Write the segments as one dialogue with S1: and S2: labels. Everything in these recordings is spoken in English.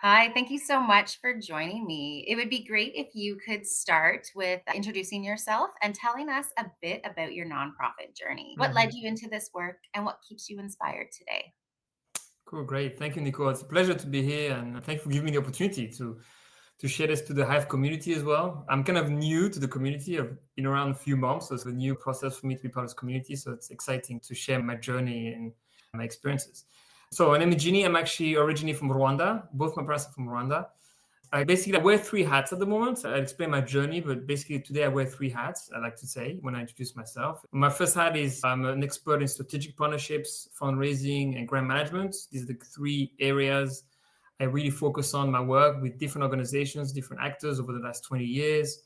S1: Hi, thank you so much for joining me. It would be great if you could start with introducing yourself and telling us a bit about your nonprofit journey. What led
S2: Mhm.
S1: you into this work and what keeps you inspired today?
S2: Cool, great. Thank you, Nicole. It's a pleasure to be here, and thank you for giving me the opportunity to share this to the Hive community as well. I'm kind of new to the community. I've been around a few months, so it's a new process for me to be part of this community. So it's exciting to share my journey and my experiences. So my name is Jini. I'm actually originally from Rwanda. Both my parents are from Rwanda. I wear three hats at the moment. I explain my journey, but basically today I wear three hats, I like to say, when I introduce myself. My first hat is I'm an expert in strategic partnerships, fundraising, and grant management. These are the three areas I really focus on my work with different organizations, different actors over the last 20 years.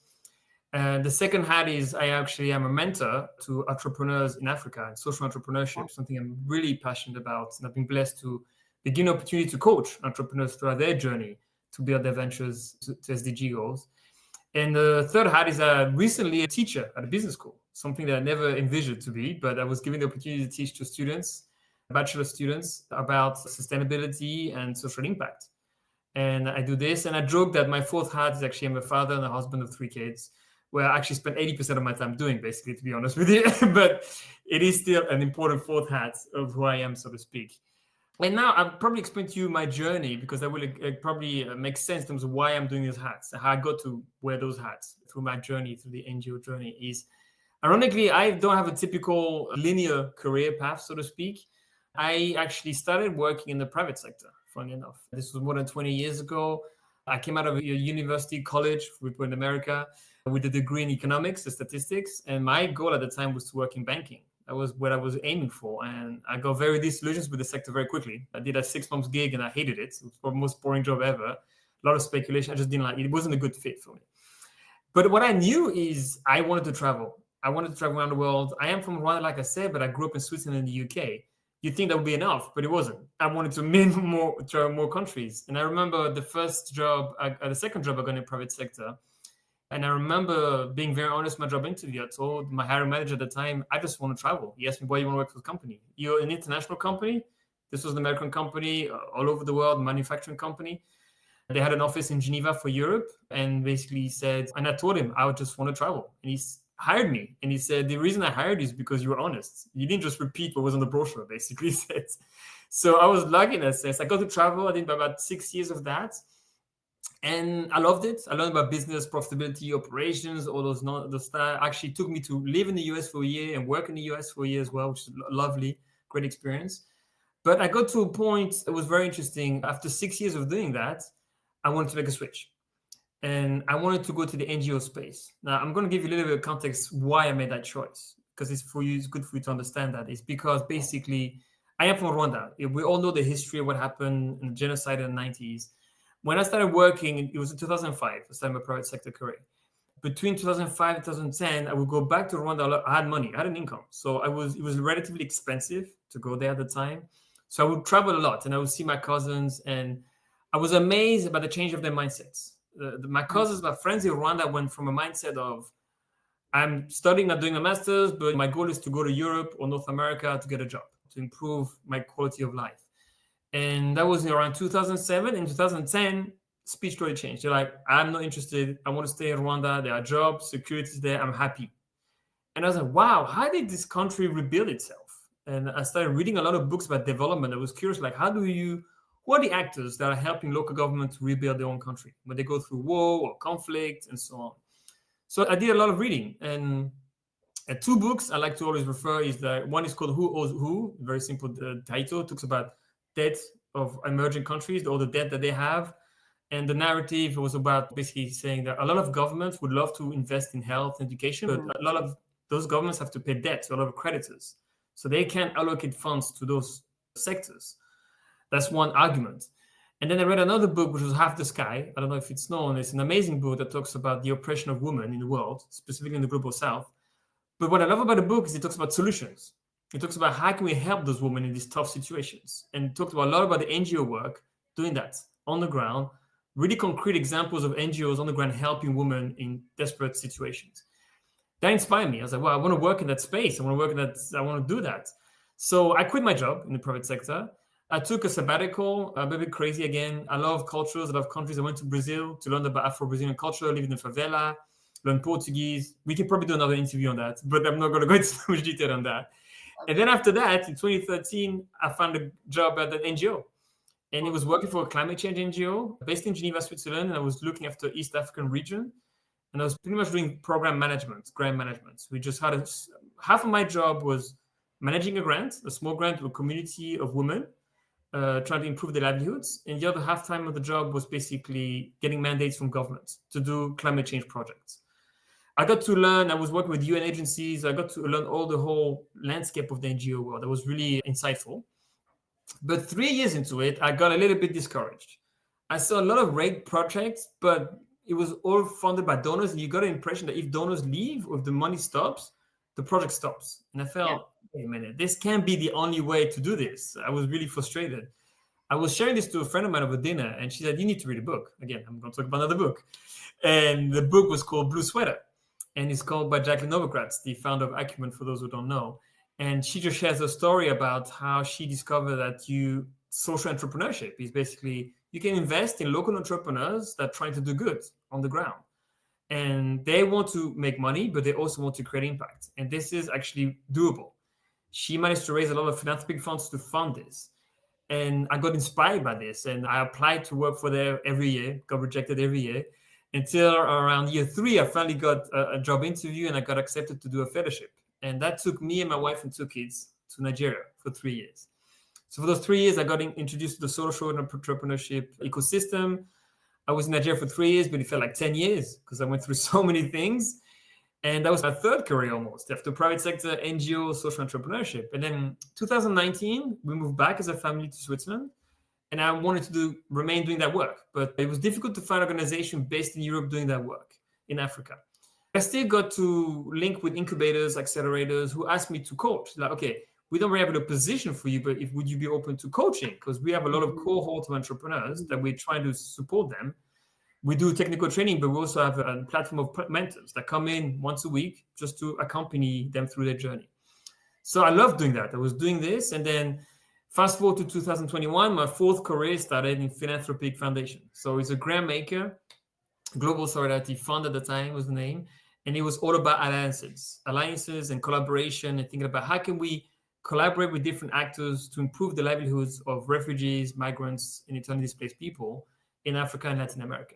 S2: And the second hat is I actually am a mentor to entrepreneurs in Africa and social entrepreneurship, something I'm really passionate about. And I've been blessed to begin opportunity to coach entrepreneurs throughout their journey to build their ventures to SDG goals. And the third hat is recently a teacher at a business school, something that I never envisioned to be, but I was given the opportunity to teach to students, bachelor students, about sustainability and social impact. And I do this, and I joke that my fourth hat is actually I'm a father and a husband of three kids, where I actually spend 80% of my time doing, basically, to be honest with you. But it is still an important fourth hat of who I am, so to speak. And now I'll probably explain to you my journey because that will probably make sense in terms of why I'm doing these hats, how I got to wear those hats through my journey, through the NGO journey. Is ironically, I don't have a typical linear career path, so to speak. I actually started working in the private sector, funny enough. This was more than 20 years ago. I came out of a university college in America with a degree in economics and statistics. And my goal at the time was to work in banking. That was what I was aiming for. And I got very disillusioned with the sector very quickly. I did a 6 month gig and I hated it. It was the most boring job ever. A lot of speculation. I just didn't like it. It wasn't a good fit for me. But what I knew is I wanted to travel. I wanted to travel around the world. I am from Rwanda, like I said, but I grew up in Switzerland and the UK. You'd think that would be enough, but it wasn't. I wanted to travel more countries. And I remember the second job I got in the private sector. And I remember being very honest in my job interview. I told my hiring manager at the time, I just want to travel. He asked me, why you want to work for the company? You're an international company. This was an American company all over the world, manufacturing company. They had an office in Geneva for Europe, and basically he said, and I told him I would just want to travel, and hired me. And he said the reason I hired you is because you were honest. You didn't just repeat what was on the brochure. Basically, he said. So I was lucky in that sense. I got to travel. I did about 6 years of that, and I loved it. I learned about business, profitability, operations, all those stuff. Actually, took me to live in the US for a year and work in the US for a year as well, which is lovely, great experience. But I got to a point. It was very interesting. After 6 years of doing that, I wanted to make a switch and I wanted to go to the NGO space. Now, I'm going to give you a little bit of context why I made that choice because it's good for you to understand that. It's because basically I am from Rwanda. We all know the history of what happened in the genocide in the 90s. When I started working, it was in 2005, I started my private sector career. Between 2005 and 2010, I would go back to Rwanda. I had money, I had an income. So it was relatively expensive to go there at the time. So I would travel a lot and I would see my cousins and I was amazed about the change of their mindsets. My cousins, my friends in Rwanda went from a mindset of, I'm studying, not doing a master's, but my goal is to go to Europe or North America to get a job, to improve my quality of life. And that was around 2007. In 2010, speech totally changed. They're like, I'm not interested. I want to stay in Rwanda. There are jobs, security's there. I'm happy. And I was like, wow, how did this country rebuild itself? And I started reading a lot of books about development. I was curious, like, who are the actors that are helping local government to rebuild their own country when they go through war or conflict and so on? So I did a lot of reading. And two books I like to always refer is that one is called Who Owes Who, very simple title. It talks about debt of emerging countries, all the debt that they have. And the narrative was about basically saying that a lot of governments would love to invest in health and education, but
S1: Mhm.
S2: a lot of those governments have to pay debt to a lot of creditors. So they can't allocate funds to those sectors. That's one argument. And then I read another book, which was Half the Sky. I don't know if it's known. It's an amazing book that talks about the oppression of women in the world, specifically in the global south. But what I love about the book is it talks about solutions. It talks about how can we help those women in these tough situations. And it talked about a lot about the NGO work doing that on the ground, really concrete examples of NGOs on the ground helping women in desperate situations. That inspired me. I was like, well, I want to work in that space. I want to do that. So I quit my job in the private sector. I took a sabbatical, a bit crazy again. I love cultures, I love countries. I went to Brazil to learn about Afro-Brazilian culture, living in favela, learn Portuguese. We can probably do another interview on that, but I'm not going to go into so much detail on that.
S1: Love
S2: And then after that, in 2013, I found a job at an NGO. And it
S1: it.
S2: was working for a climate change NGO based in Geneva, Switzerland. And I was looking after East African region. And I was pretty much doing program management, grant management. We just had half of my job was managing a grant, a small grant to a community of women trying to improve their livelihoods. And the other half time of the job was basically getting mandates from governments to do climate change projects. I got to learn, I was working with UN agencies. I got to learn all the whole landscape of the NGO world. That was really insightful. But 3 years into it, I got a little bit discouraged. I saw a lot of great projects, but it was all funded by donors. And you got an impression that if donors leave or if the money stops, the project stops. And I
S1: Yeah.
S2: felt, wait a minute, this can't be the only way to do this. I was really frustrated. I was sharing this to a friend of mine over dinner, and she said, "You need to read a book." Again, I'm going to talk about another book. And the book was called Blue Sweater, and it's called by Jacqueline Novogratz, the founder of Acumen, for those who don't know. And she just shares a story about how she discovered that social entrepreneurship is basically you can invest in local entrepreneurs that are trying to do good on the ground. And they want to make money, but they also want to create impact. And this is actually doable. She managed to raise a lot of philanthropic funds to fund this. And I got inspired by this, and I applied to work for them every year, got rejected every year, until around year 3, I finally got a job interview and I got accepted to do a fellowship. And that took me and my wife and 2 kids to Nigeria for 3 years. So for those 3 years, I got introduced to the social entrepreneurship ecosystem. I was in Nigeria for 3 years, but it felt like 10 years because I went through so many things. And that was my third career almost after private sector, NGO, social entrepreneurship. And then 2019, we moved back as a family to Switzerland. And I wanted to remain doing that work. But it was difficult to find an organization based in Europe doing that work in Africa. I still got to link with incubators, accelerators who asked me to coach. Like, okay, we don't really have a position for you, but would you be open to coaching? Because we have a lot of
S1: Mhm.
S2: cohort of entrepreneurs that we're trying to support them. We do technical training, but we also have a platform of mentors that come in once a week just to accompany them through their journey. So I love doing that. I was doing this, and then fast forward to 2021, my fourth career started in philanthropic foundation. So it's a grant maker, Global Solidarity Fund at the time was the name, and it was all about alliances and collaboration, and thinking about how can we collaborate with different actors to improve the livelihoods of refugees, migrants, and internally displaced people in Africa and Latin America.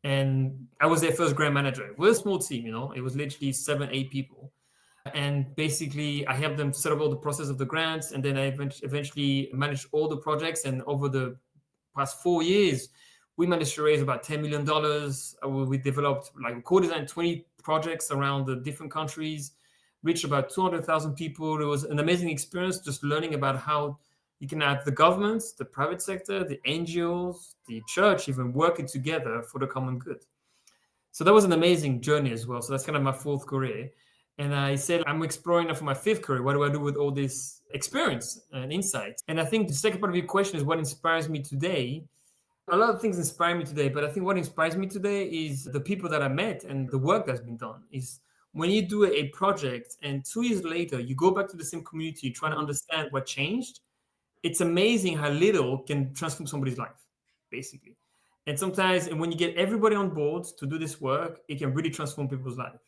S2: And I was their first grant manager. We're a small team, it was literally 7, 8 people. And basically, I helped them set up all the process of the grants, and then I eventually managed all the projects. And over the past 4 years, we managed to raise about $10 million. We developed, like, co-designed 20 projects around the different countries, reached about 200,000 people. It was an amazing experience just learning about how you can have the governments, the private sector, the NGOs, the church even working together for the common good. So that was an amazing journey as well. So that's kind of my fourth career. And I said, I'm exploring now for my fifth career. What do I do with all this experience and insight? And I think the second part of your question is what inspires me today. A lot of things inspire me today, but I think what inspires me today is the people that I met and the work that's been done. Is when you do a project and 2 years later, you go back to the same community trying to understand what changed. It's amazing how little can transform somebody's life, basically. And sometimes, and when you get everybody on board to do this work, it can really transform people's life.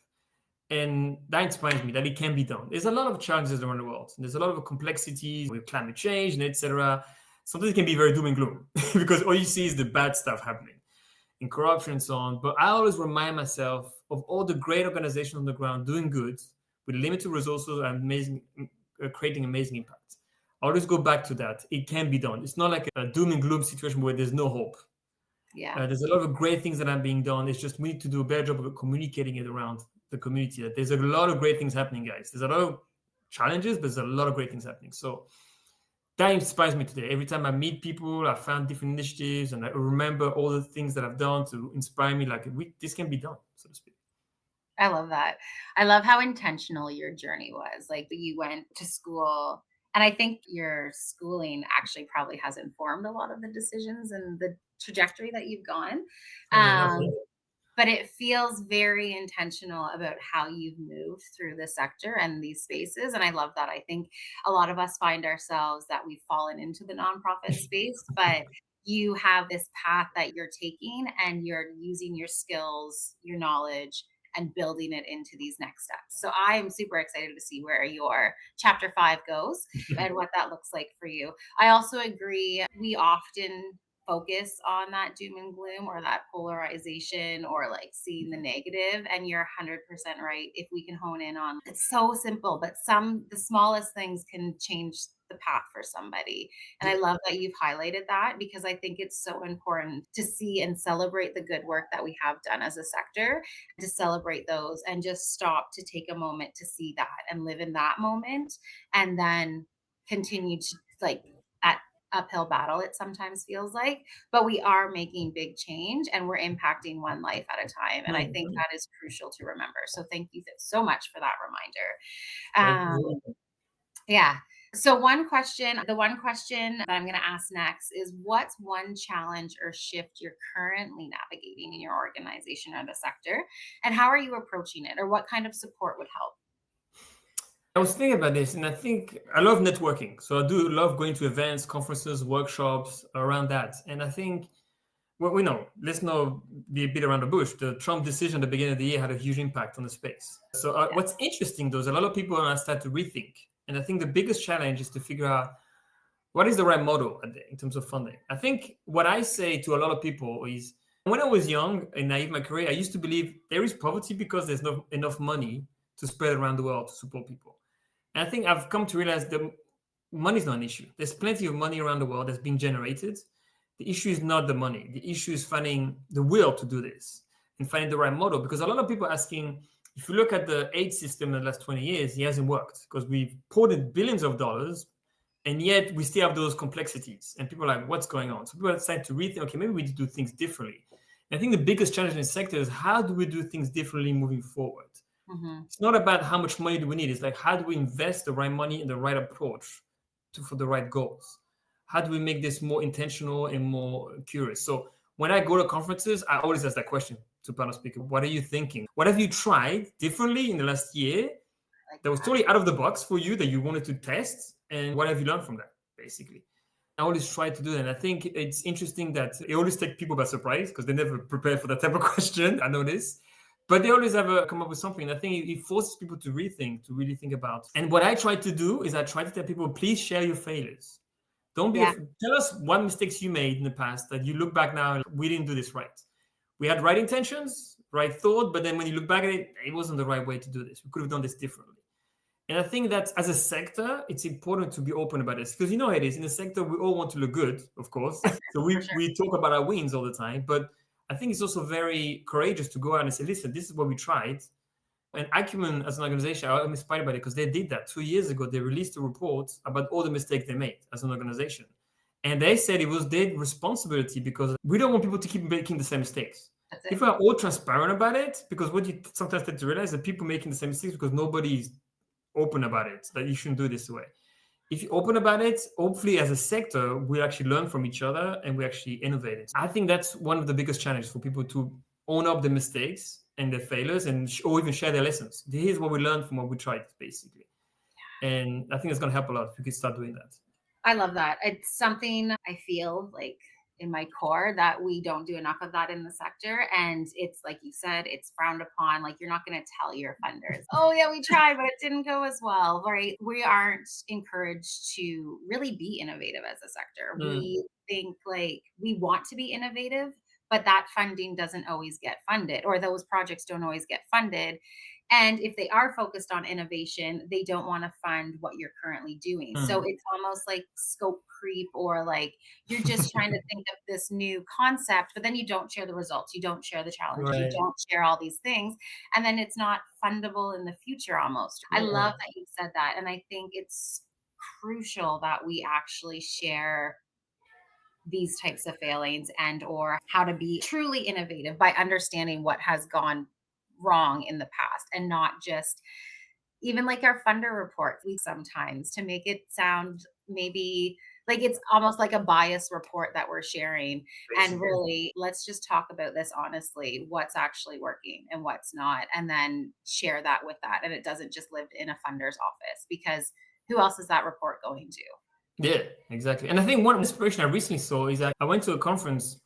S2: And that inspires me that it can be done. There's a lot of challenges around the world. There's a lot of complexities with climate change and etc. Sometimes it can be very doom and gloom because all you see is the bad stuff happening in corruption and so on. But I always remind myself of all the great organizations on the ground doing good with limited resources and creating amazing impact. I always go back to that. It can be done. It's not like a doom and gloom situation where there's no hope.
S1: Yeah.
S2: There's a lot of great things that are being done. It's just we need to do a better job of communicating it around the community. That there's a lot of great things happening, guys. There's a lot of challenges, but there's a lot of great things happening. So that inspires me today. Every time I meet people, I found different initiatives, and I remember all the things that I've done to inspire me. Like this can be done, so to speak.
S1: I love that. I love how intentional your journey was. Like you went to school, and I think your schooling actually probably has informed a lot of the decisions and the trajectory that you've gone.
S2: Funny enough,
S1: Um,
S2: yeah.
S1: but it feels very intentional about how you've moved through the sector and these spaces. And I love that. I think a lot of us find ourselves that we've fallen into the nonprofit space, but you have this path that you're taking and you're using your skills, your knowledge, and building it into these next steps. So I'm super excited to see where your chapter 5 goes and what that looks like for you. I also agree, we often focus on that doom and gloom or that polarization or like seeing the negative, and you're 100% right. If we can hone in on, it's so simple, but the smallest things can change the path for somebody. And I love that you've highlighted that, because I think it's so important to see and celebrate the good work that we have done as a sector, to celebrate those and just stop to take a moment to see that and live in that moment, and then continue to, like, that uphill battle, it sometimes feels like, but we are making big change and we're impacting one life at a time. And I think
S2: Mhm.
S1: that is crucial to remember. So thank you so much for that
S2: Thank
S1: reminder.
S2: you.
S1: Yeah. So the one question that I'm going to ask next is, what's one challenge or shift you're currently navigating in your organization or the sector, and how are you approaching it, or what kind of support would help?
S2: I was thinking about this, and I think I love networking. So I do love going to events, conferences, workshops around that. And I think, well, we know, let's not be a bit around the bush. The Trump decision at the beginning of the year had a huge impact on the space. So
S1: Yeah.
S2: what's interesting, though, is a lot of people are start to rethink. And I think the biggest challenge is to figure out what is the right model in terms of funding. I think what I say to a lot of people is, when I was young and naive in my career, I used to believe there is poverty because there's not enough money to spread around the world to support people. And I think I've come to realize that money is not an issue. There's plenty of money around the world that's being generated. The issue is not the money. The issue is finding the will to do this and finding the right model. Because a lot of people are asking, if you look at the aid system in the last 20 years, it hasn't worked because we've poured in billions of dollars, and yet we still have those complexities. And people are like, what's going on? So people are deciding to rethink, okay, maybe we need to do things differently. And I think the biggest challenge in the sector is, how do we do things differently moving forward?
S1: Hmm.
S2: It's not about how much money do we need. It's like, how do we invest the right money in the right approach for the right goals? How do we make this more intentional and more curious? So when I go to conferences, I always ask that question to panel speaker. What are you thinking? What have you tried differently in the last year
S1: Like
S2: that was
S1: that.
S2: totally out of the box for you that you wanted to test? And what have you learned from that, basically? I always try to do that. And I think it's interesting that it always takes people by surprise because they never prepare for that type of question. I know this. But they always have come up with something. And I think it forces people to rethink, to really think about. And what I try to do is I try to tell people, please share your failures. Don't be
S1: Yeah.
S2: afraid. Tell us what mistakes you made in the past that you look back now and we didn't do this right. We had right intentions, right thought, but then when you look back at it, it wasn't the right way to do this. We could have done this differently. And I think that as a sector, it's important to be open about this because you know how it is. In the sector, we all want to look good, of course. So
S1: For
S2: we talk about our wins all the time. But I think it's also very courageous to go out and say, listen, this is what we tried. And Acumen, as an organization, I'm inspired by it because they did that 2 years ago. They released a report about all the mistakes they made as an organization. And they said it was their responsibility because we don't want people to keep making the same mistakes.
S1: That's
S2: If
S1: it.
S2: we're all transparent about it, because what you sometimes tend to realize that people making the same mistakes because nobody's open about it, that you shouldn't do it this way. If you're open about it, hopefully as a sector, we actually learn from each other and we actually innovate it. I think that's one of the biggest challenges for people to own up the mistakes and their failures and or even share their lessons. Here's what we learned from what we tried, basically. And I think it's going to help a lot if we can start doing that.
S1: I love that. It's something I feel like in my core that we don't do enough of that in the sector. And it's like you said, it's frowned upon. Like, you're not going to tell your funders, oh, yeah, we tried, but it didn't go as well. Right. We aren't encouraged to really be innovative as a sector.
S2: Mm,
S1: We think like we want to be innovative, but that funding doesn't always get funded, or those projects don't always get funded. And if they are focused on innovation, they don't want to fund what you're currently doing. So
S2: mm.
S1: it's almost like scope creep, or like you're just trying to think of this new concept, but then you don't share the results, you don't share the challenges, you
S2: Right.
S1: don't share all these things. And then it's not fundable in the future almost. I love
S2: Yeah.
S1: that you said that. And I think it's crucial that we actually share these types of failings and or how to be truly innovative by understanding what has gone wrong in the past, and not just even like our funder reports, we sometimes to make it sound maybe like it's almost like a bias report that we're sharing. And
S2: basically.
S1: really, let's just talk about this honestly, what's actually working and what's not, and then share that with that. And it doesn't just live in a funder's office, because who else is that report going to?
S2: Yeah, exactly. And I think one inspiration I recently saw is that I went to a conference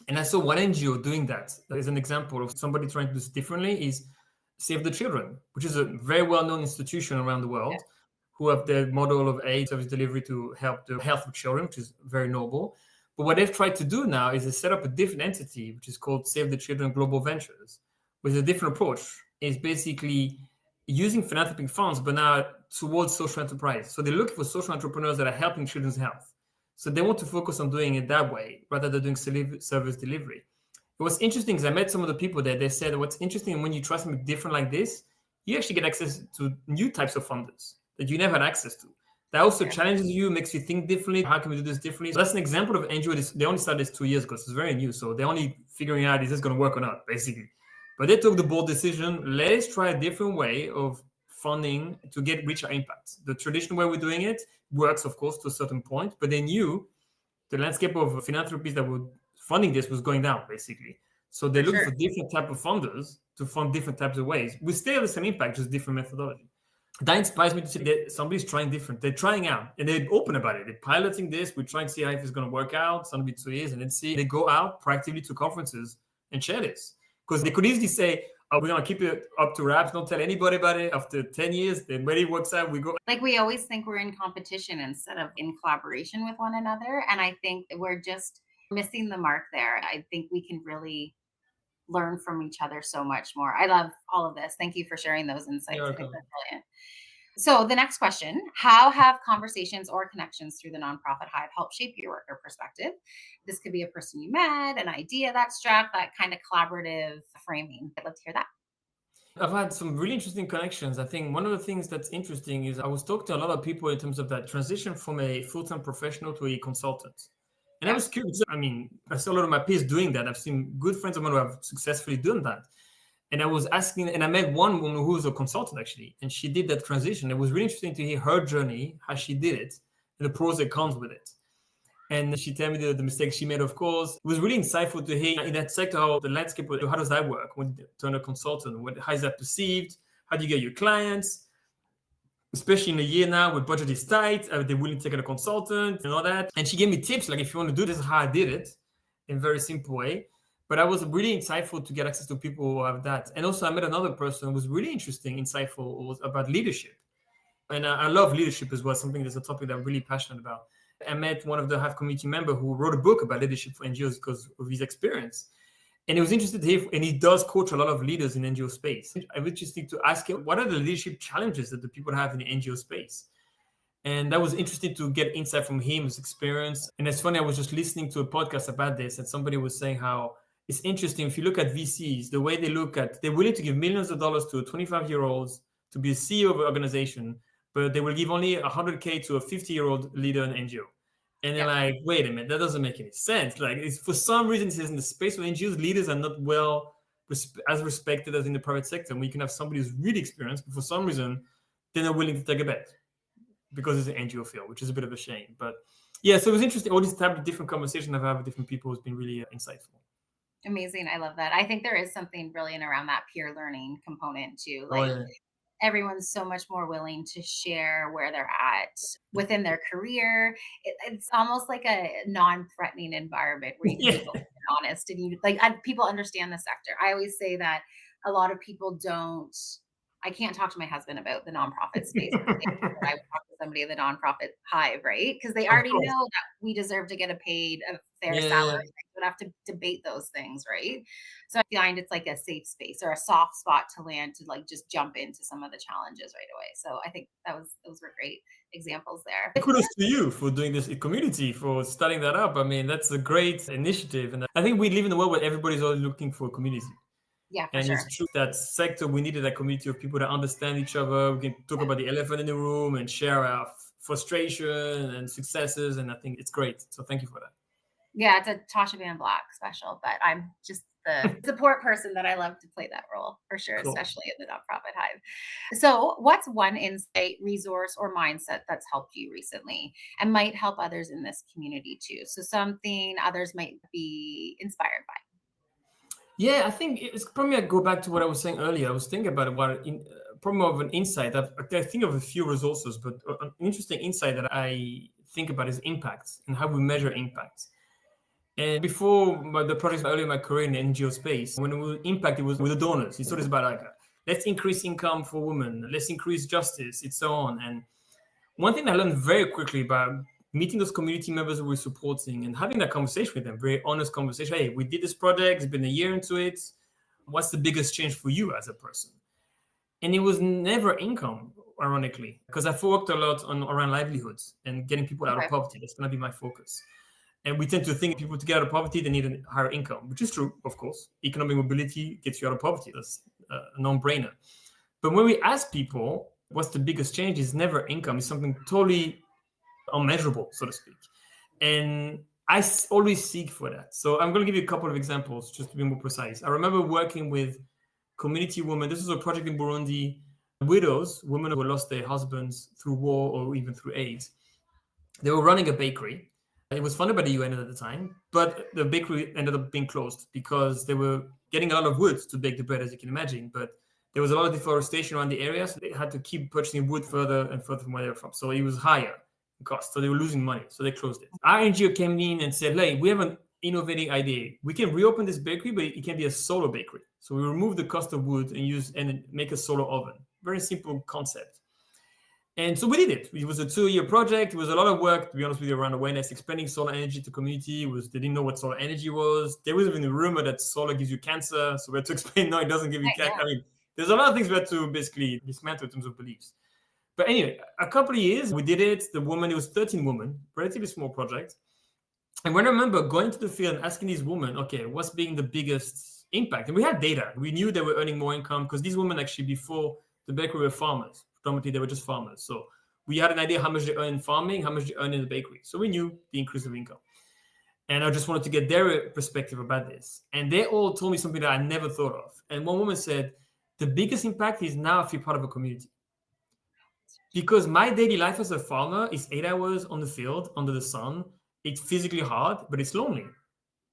S2: and I saw one NGO doing that. As an example of somebody trying to do this differently is Save the Children, which is a very well-known institution around the
S1: Yeah,
S2: world who have their model of aid service delivery to help the health of children, which is very noble. But what they've tried to do now is to set up a different entity, which is called Save the Children Global Ventures, with a different approach. It's basically using philanthropic funds, but now towards social enterprise. So they're looking for social entrepreneurs that are helping children's health. So they want to focus on doing it that way rather than doing service delivery. It was interesting because I met some of the people there. They said what's interesting when you try something different like this, you actually get access to new types of funders that you never had access to. That also
S1: yeah,
S2: challenges you, makes you think differently. How can we do this differently? So that's an example of NGO. They only started this 2 years ago, so it's very new. So they're only figuring out is this going to work or not, basically. But they took the bold decision. Let's try a different way of funding to get richer impact. The traditional way we're doing it works, of course, to a certain point, but they knew the landscape of philanthropies that were funding this was going down, basically. So they're
S1: for
S2: looking
S1: sure.
S2: for different type of funders to fund different types of ways. We still have the same impact, just different methodology. That inspires me to see that somebody's trying different. They're trying out and they're open about it. They're piloting this. We're trying to see how if it's going to work out. It's going to be 2 years, and then see they go out proactively to conferences and share this. Because they could easily say, "Oh, we're going to keep it up to wraps. Don't tell anybody about it." After 10 years, then when it works out, we go.
S1: Like we always think we're in competition instead of in collaboration with one another. And I think we're just missing the mark there. I think we can really learn from each other so much more. I love all of this. Thank you for sharing those insights.
S2: You're
S1: I think
S2: welcome.
S1: that's brilliant. So, the next question: how have conversations or connections through the Nonprofit Hive helped shape your work or perspective? This could be a person you met, an idea that struck, that kind of collaborative framing. I'd love to hear that.
S2: I've had some really interesting connections. I think one of the things that's interesting is I was talking to a lot of people in terms of that transition from a full-time professional to a consultant. And I
S1: Yeah.
S2: was curious. I mean, I saw a lot of my peers doing that. I've seen good friends of mine who have successfully done that. And I was asking, and I met one woman who was a consultant actually, and she did that transition. It was really interesting to hear her journey, how she did it, and the pros that comes with it. And she told me the mistakes she made, of course. It was really insightful to hear in that sector how the landscape, how does that work when you turn a consultant? How is that perceived? How do you get your clients? Especially in a year now where budget is tight, they're willing to take on a consultant and all that. And she gave me tips like, if you want to do this, is how I did it in a very simple way. But I was really insightful to get access to people who have that. And also, I met another person who was really interesting, insightful, was about leadership. And I love leadership as well, something that's a topic that I'm really passionate about. I met one of the Hive community member who wrote a book about leadership for NGOs because of his experience. And it was interesting to hear, and he does coach a lot of leaders in NGO space. I was interesting to ask him, what are the leadership challenges that the people have in the NGO space? And that was interesting to get insight from him, his experience. And it's funny, I was just listening to a podcast about this, and somebody was saying how it's interesting. If you look at VCs, the way they look at, they're willing to give millions of dollars to 25-year-olds to be a CEO of an organization, but they will give only 100K to a 50-year-old leader in NGO. And they're
S1: Yep.
S2: like, wait a minute, that doesn't make any sense. Like, it's, for some reason, it says in the space where NGOs, leaders are not well as respected as in the private sector. We can have somebody who's really experienced, but for some reason, they're not willing to take a bet because it's an NGO field, which is a bit of a shame. But yeah, so it was interesting. All these type of different conversations I've had with different people has been really insightful.
S1: Amazing. I love that. I think there is something brilliant around that peer learning component too.
S2: Oh
S1: Like,
S2: yeah,
S1: everyone's so much more willing to share where they're at within their career. It's almost like a non-threatening environment where you can
S2: yeah,
S1: be open and honest, and you like people understand the sector. I always say that a lot of people don't. I can't talk to my husband about the nonprofit space the same way that I would talk to somebody in the nonprofit hive, right? Because they
S2: of
S1: already
S2: course.
S1: know that we deserve to get a paid a fair salary.
S2: Yeah,
S1: We don't have to debate those things, right? So I find it's like a safe space or a soft spot to land to like just jump into some of the challenges right away. So I think those were great examples there.
S2: kudos to you for doing this community, for starting that up. I mean, that's a great initiative, and I think we live in a world where everybody's always looking for a community.
S1: Yeah, for
S2: And it's
S1: sure.
S2: true that sector, we needed a community of people that understand each other. We can talk
S1: Yeah.
S2: about the elephant in the room and share our frustration and successes. And I think it's great. So thank you for that.
S1: Yeah, it's a Tasha Van Black special, but I'm just the support person that I love to play that role for sure,
S2: Cool.
S1: especially in the nonprofit hive. So, what's one insight, resource, or mindset that's helped you recently and might help others in this community too? So, something others might be inspired by.
S2: Yeah, I think it's probably I go back to what I was saying earlier. I was thinking about probably more of an insight. I think of a few resources, but an interesting insight that I think about is impact and how we measure impact. And before the projects earlier in my career in the NGO space, when it was impact, it was with the donors. It's always about like, let's increase income for women, let's increase justice, and so on. And one thing I learned very quickly about meeting those community members who we're supporting and having that conversation with them, very honest conversation. Hey, we did this project, it's been a year into it. What's the biggest change for you as a person? And it was never income, ironically, because I've worked a lot on around livelihoods and getting people out of
S1: Okay.
S2: poverty. That's going to be my focus. And we tend to think people to get out of poverty, they need a higher income, which is true, of course. Economic mobility gets you out of poverty. That's a non-brainer. But when we ask people, what's the biggest change? It's never income. It's something totally unmeasurable, so to speak. And I always seek for that. So I'm going to give you a couple of examples just to be more precise. I remember working with community women. This was a project in Burundi, widows, women who lost their husbands through war or even through AIDS. They were running a bakery. It was funded by the UN at the time, but the bakery ended up being closed because they were getting a lot of wood to bake the bread, as you can imagine. But there was a lot of deforestation around the area, so they had to keep purchasing wood further and further from where they were from. So it was higher in cost. So they were losing money. So they closed it. Our NGO came in and said, hey, we have an innovative idea. We can reopen this bakery, but it can be a solar bakery. So we remove the cost of wood and make a solar oven. Very simple concept. And so we did it. It was a 2-year project. It was a lot of work, to be honest with you, around awareness, explaining solar energy to community. They didn't know what solar energy was. There was even a rumor that solar gives you cancer. So we had to explain, no, it doesn't give you
S1: Yeah.
S2: cancer. I mean, there's a lot of things we had to basically dismantle in terms of beliefs. But anyway, a couple of years, we did it. The woman, it was 13 women, relatively small project. And when I remember going to the field and asking these women, okay, what's being the biggest impact? And we had data. We knew they were earning more income because these women actually before the bakery were farmers. Predominantly, they were just farmers. So we had an idea how much they earn in farming, how much they earn in the bakery. So we knew the increase of income. And I just wanted to get their perspective about this. And they all told me something that I never thought of. And one woman said, the biggest impact is now I feel part of a community. Because my daily life as a farmer is 8 hours on the field under the sun. It's physically hard, but it's lonely.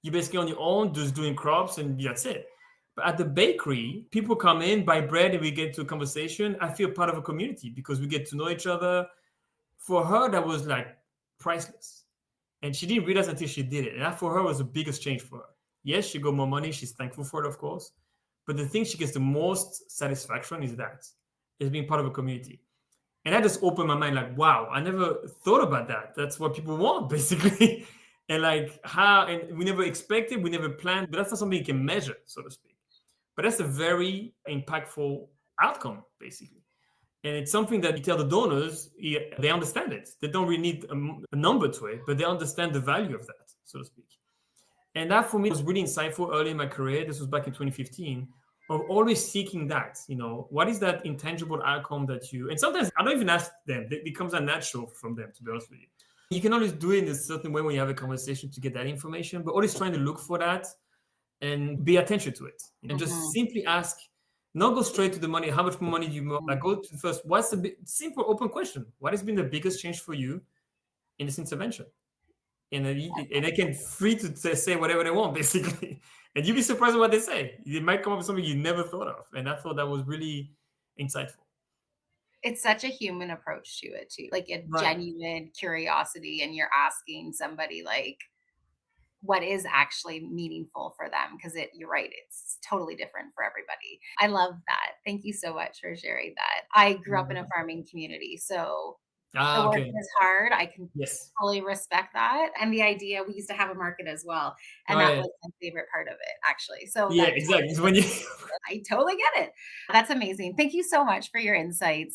S2: You're basically on your own, just doing crops, and that's it. But at the bakery, people come in, buy bread, and we get to a conversation. I feel part of a community because we get to know each other. For her, that was like priceless. And she didn't realize until she did it. And that for her was the biggest change for her. Yes, she got more money. She's thankful for it, of course. But the thing she gets the most satisfaction is being part of a community. And that just opened my mind like, wow, I never thought about that. That's what people want, basically. And like and we never expected, we never planned, but that's not something you can measure, so to speak. But that's a very impactful outcome, basically. And it's something that you tell the donors, they understand it. They don't really need a number to it, but they understand the value of that, so to speak. And that for me was really insightful early in my career. This was back in 2015 of always seeking that, what is that intangible outcome that and sometimes I don't even ask them. It becomes unnatural from them, to be honest with you. You can always do it in a certain way when you have a conversation to get that information, but always trying to look for that and be attention to it. And just
S1: Mhm.
S2: simply ask, not go straight to the money. How much more money do you want? Like go to first, what's the simple open question? What has been the biggest change for you in this intervention? And they can free to say whatever they want, basically. And you'd be surprised at what they say. They might come up with something you never thought of. And I thought that was really insightful.
S1: It's such a human approach to it too, like a
S2: Right.
S1: genuine curiosity, and you're asking somebody like what is actually meaningful for them because you're right, it's totally different for everybody. I love that. Thank you so much for sharing that. I grew up in a farming community, so the
S2: Ah,
S1: work
S2: okay.
S1: is hard. I can
S2: Yes.
S1: fully respect that, and the idea we used to have a market as well, and
S2: Oh,
S1: that
S2: yeah.
S1: was my favorite part of it, actually. So
S2: Yeah,
S1: that
S2: exactly. It's when you
S1: I totally get it. That's amazing. Thank you so much for your insights.